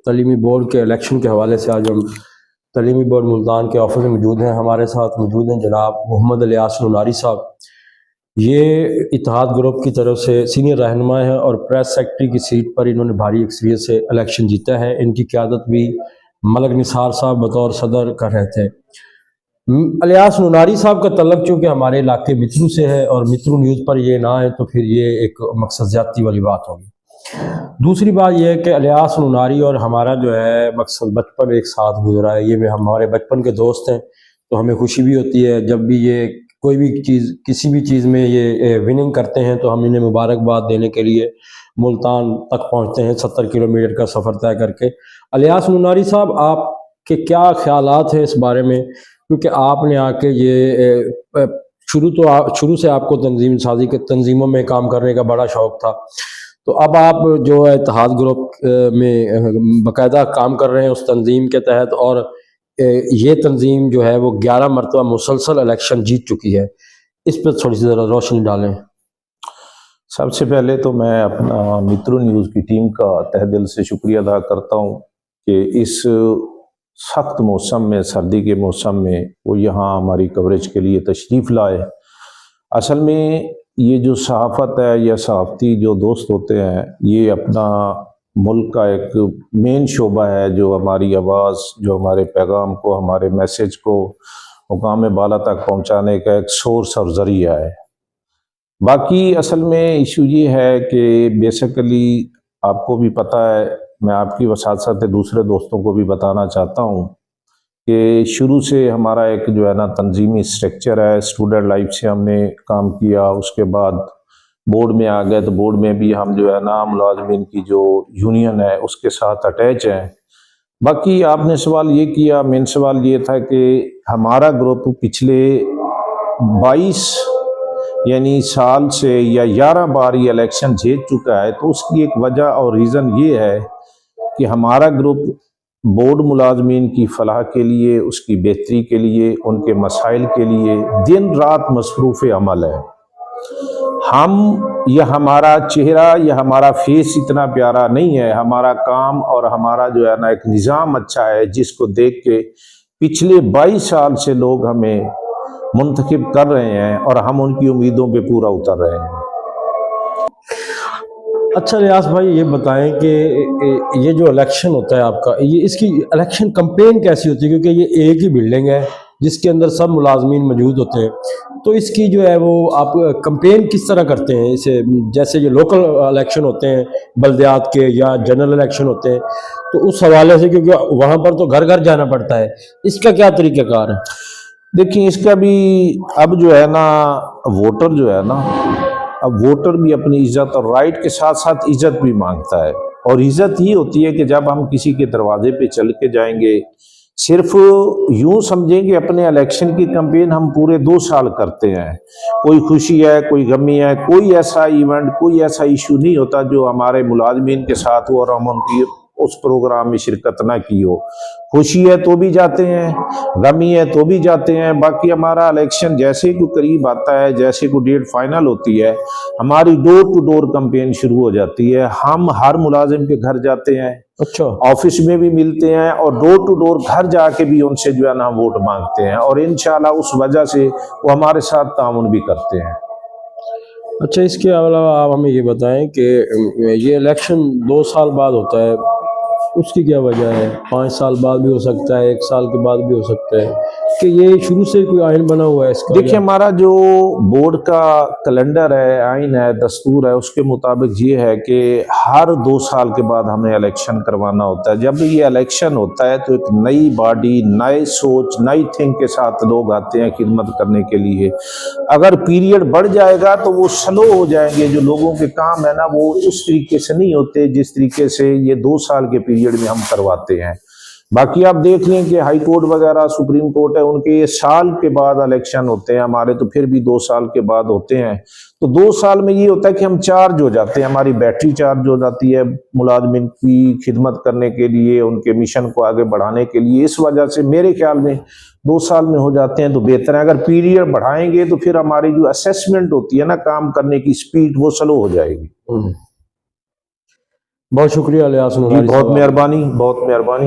तलीमी board के election के हवाले से आज हम तलीमी बोर्ड मुल्तान के ऑफिस में मौजूद हैं। हमारे साथ मौजूद हैं जनाब मोहम्मद इलियास नूनारी साहब। ये इत्तेहाद ग्रुप की तरफ से सीनियर रहनुमा है और प्रेस सेक्रेटरी की सीट पर इन्होंने भारी अक्सरियत से इलेक्शन जीता है। इनकी क़यादत भी मलक निसार साहब बतौर सदर कर रहे थे। इलियास नूनारी साहब का तल्लुक चूँकि हमारे इलाके मित्रू से है और मित्रू न्यूज़ पर ये ना है तो फिर ये एक मकसद ज़्यादती वाली बात होगी। दूसरी बात यह है कि इलियास नूनारी और हमारा जो है मकसद बचपन एक साथ गुजरा है। ये हमारे बचपन के दोस्त हैं, तो हमें खुशी भी होती है जब भी ये कोई भी चीज़ किसी भी चीज़ में ये विनिंग करते हैं तो हम इन्हें मुबारकबाद देने के लिए मुल्तान तक पहुंचते हैं 70 किलोमीटर का सफ़र तय करके। इलियास नूनारी साहब, आपके क्या ख्यालात हैं इस बारे में, क्योंकि आपने आके ये शुरू से आपको तंजीम साजी के तंजीमों में काम करने का बड़ा शौक़ था, तो अब आप जो है इत्तेहाद ग्रुप में बाकायदा काम कर रहे हैं उस तंजीम के तहत, और ये तंजीम जो है वो 11 मरतबा मुसलसल इलेक्शन जीत चुकी है। इस पर थोड़ी सी ज़रा रोशनी डालें। सबसे पहले तो मैं अपना मित्रू न्यूज़ की टीम का तहे दिल से शुक्रिया अदा करता हूँ कि इस सख्त मौसम में, सर्दी के मौसम में वो यहाँ हमारी कवरेज के लिए तशरीफ़ लाए। असल में ये जो सहाफ़त है या सहाफ़ती जो दोस्त होते हैं, ये अपना मुल्क का एक मेन शोबा है जो हमारी आवाज़, जो हमारे पैगाम को, हमारे मैसेज को मुकाम बाला तक पहुँचाने का एक सोर्स और ज़रिया है। बाकी असल में इशू ये है कि बेसिकली आपको भी पता है, मैं आपकी साथ साथ दूसरे दोस्तों को भी बताना चाहता हूँ कि शुरू से हमारा एक जो है ना तंजीमी स्ट्रक्चर है। स्टूडेंट लाइफ से हमने काम किया, उसके बाद बोर्ड में आ गए तो बोर्ड में भी हम जो है ना मुलाजमीन की जो यूनियन है उसके साथ अटैच हैं। बाकी आपने सवाल ये किया, मेन सवाल ये था कि हमारा ग्रुप पिछले 22 यानी साल से या 11 बार ये इलेक्शन जीत चुका है, तो उसकी एक वजह और रीज़न ये है कि हमारा ग्रुप बोर्ड मुलाजमीन की फलाह के लिए, उसकी बेहतरी के लिए, उनके मसाइल के लिए दिन रात मसरूफ़ अमल है। हम या हमारा चेहरा या हमारा फेस इतना प्यारा नहीं है, हमारा काम और हमारा जो है ना एक निज़ाम अच्छा है जिसको देख के पिछले 22 साल से लोग हमें मुंतखब कर रहे हैं और हम उनकी उम्मीदों पे पूरा उतर रहे हैं। अच्छा इलियास भाई, ये बताएं कि ये जो इलेक्शन होता है आपका, ये इसकी इलेक्शन कैंपेन कैसी होती है, क्योंकि ये एक ही बिल्डिंग है जिसके अंदर सब मुलाजमीन मौजूद होते हैं, तो इसकी जो है वो आप कैंपेन किस तरह करते हैं इसे? जैसे ये लोकल इलेक्शन होते हैं बल्दियात के या जनरल इलेक्शन होते हैं, तो उस हवाले से, क्योंकि वहाँ पर तो घर घर जाना पड़ता है, इसका क्या तरीक़ाकार है? देखिए, इसका भी अब जो है ना वोटर जो है ना, अब वोटर भी अपनी इज्जत और राइट के साथ साथ इज्जत भी मांगता है, और इज्जत ही होती है कि जब हम किसी के दरवाजे पे चल के जाएंगे। सिर्फ यूं समझेंगे अपने इलेक्शन की कैंपेन हम पूरे 2 साल करते हैं, कोई खुशी है, कोई गमी है, कोई ऐसा इवेंट, कोई ऐसा इशू नहीं होता जो हमारे मुलाजमीन के साथ हो और हम उनकी उस प्रोग्राम में शिरकत ना की हो। खुशी है तो भी जाते हैं, गमी है तो भी जाते हैं। बाकी हमारा इलेक्शन जैसे ही करीब आता है, जैसे कोई डेट फाइनल होती है, हमारी डोर टू डोर कैंपेन शुरू हो जाती है। हम हर मुलाजिम के घर जाते हैं, अच्छा, ऑफिस में भी मिलते हैं और डोर टू डोर घर जाके भी उनसे जो है ना वोट मांगते हैं, और इंशाल्लाह उस वजह से वो हमारे साथ ताउन भी करते हैं। अच्छा, इसके अलावा आप हमें ये बताएं कि ये इलेक्शन 2 साल बाद होता है, उसकी क्या वजह है? 5 साल बाद भी हो सकता है, 1 साल के बाद भी हो सकता है, कि ये शुरू से कोई आइन बना हुआ है इसका? देखिए, हमारा जो बोर्ड का कैलेंडर है, आइन है, दस्तूर है, उसके मुताबिक ये है कि हर 2 साल के बाद हमें इलेक्शन करवाना होता है। जब भी ये इलेक्शन होता है तो एक नई बॉडी, नए सोच, नई थिंक के साथ लोग आते हैं खिदमत करने के लिए। अगर पीरियड बढ़ जाएगा तो वो स्लो हो जाएंगे, जो लोगों के काम है ना वो उस तरीके से नहीं होते जिस तरीके से ये 2 साल के पीरियड में हम करवाते हैं। बाकी आप देख लें कि हाई कोर्ट वगैरह, सुप्रीम कोर्ट है, उनके ये साल के बाद इलेक्शन होते हैं, हमारे तो फिर भी 2 साल के बाद होते हैं। तो 2 साल में ये होता है कि हम चार्ज हो जाते हैं, हमारी बैटरी चार्ज हो जाती है मुलाजमिन की खिदमत करने के लिए, उनके मिशन को आगे बढ़ाने के लिए। इस वजह से मेरे ख्याल में 2 साल में हो जाते हैं तो बेहतर है। अगर पीरियड बढ़ाएंगे तो फिर हमारी जो असेसमेंट होती है ना काम करने की स्पीड, वो स्लो हो जाएगी। बहुत शुक्रिया इलियास जी नुनारी बहुत साहब। मेहरबानी, बहुत मेहरबानी।